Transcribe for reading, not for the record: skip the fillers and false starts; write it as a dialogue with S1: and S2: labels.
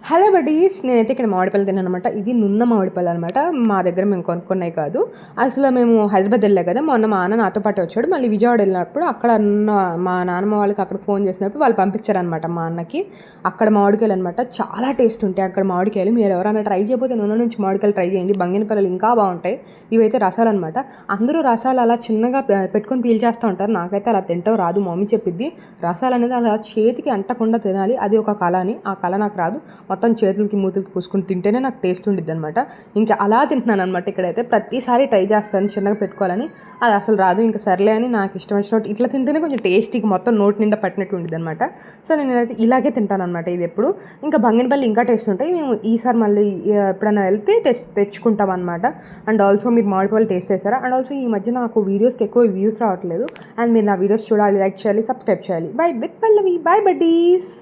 S1: Hello buddies, నేనైతే ఇక్కడ మామిడిపళ్ళు తిన్నాను అనమాట. ఇది నున్న మామిడిపళ్ళు అనమాట. మా దగ్గర మేము కొనుక్కున్నాయి కాదు. అసలు మేము హైదరాబాద్ వెళ్ళా కదా, మొన్న మా అన్న నాతో పాటు వచ్చాడు. మళ్ళీ విజయవాడ వెళ్ళినప్పుడు అక్కడ ఉన్న మా నాన్నమ్మ వాళ్ళకి అక్కడ ఫోన్ చేసినప్పుడు వాళ్ళు పంపించారనమాట మా అన్నకి. అక్కడ మామిడికాయలు అనమాట చాలా టేస్ట్ ఉంటాయి అక్కడ మామిడికాయలు. మీరు ఎవరైనా ట్రై చేయకపోతే నున్న నుంచి మామిడికాయలు ట్రై చేయండి. బంగినపల్లి ఇంకా బాగుంటాయి. ఇవైతే రసాలు అనమాట. అందరూ రసాలు అలా చిన్నగా పెట్టుకొని పీల్ చేస్తూ ఉంటారు. నాకైతే అలా తింటావు రాదు. మమ్మీ చెప్పిద్ది రసాలు అనేది అలా చేతికి అంటకుండా తినాలి, అది ఒక కళ అని. ఆ కళ నాకు రాదు. మొత్తం చేతులకి మూతులకి పూసుకుని తింటేనే నాకు టేస్ట్ ఉండిద్ది అనమాట. ఇంకా అలా తింటున్నాను అనమాట. ఇక్కడైతే ప్రతిసారి ట్రై చేస్తాను చిన్నగా పెట్టుకోవాలని, అది అసలు రాదు. ఇంకా సర్లే అని నాకు ఇష్టం వచ్చినట్టు ఇట్లా తింటేనే కొంచెం టేస్టీగా మొత్తం నోటి నిండా పట్టినట్టు ఉండిద్ది అనమాట. సో నేనైతే ఇలాగే తింటాను అనమాట. ఇది ఎప్పుడు ఇంకా బంగినపల్లి ఇంకా టేస్ట్ ఉంటాయి. మేము ఈసారి మళ్ళీ ఎప్పుడైనా వెళ్తే తెచ్చుకుంటాం అనమాట. అండ్ ఆల్సో మీరు మామిడిపళ్ళు టేస్ట్ చేస్తారా? అండ్ ఆల్సో ఈ మధ్య నాకు వీడియోస్కి ఎక్కువ వ్యూస్ రావట్లేదు. అండ్ మీరు నా వీడియోస్ చూడాలి, లైక్ చేయాలి, సబ్స్క్రైబ్ చేయాలి. By bit Pallavi, by buddies.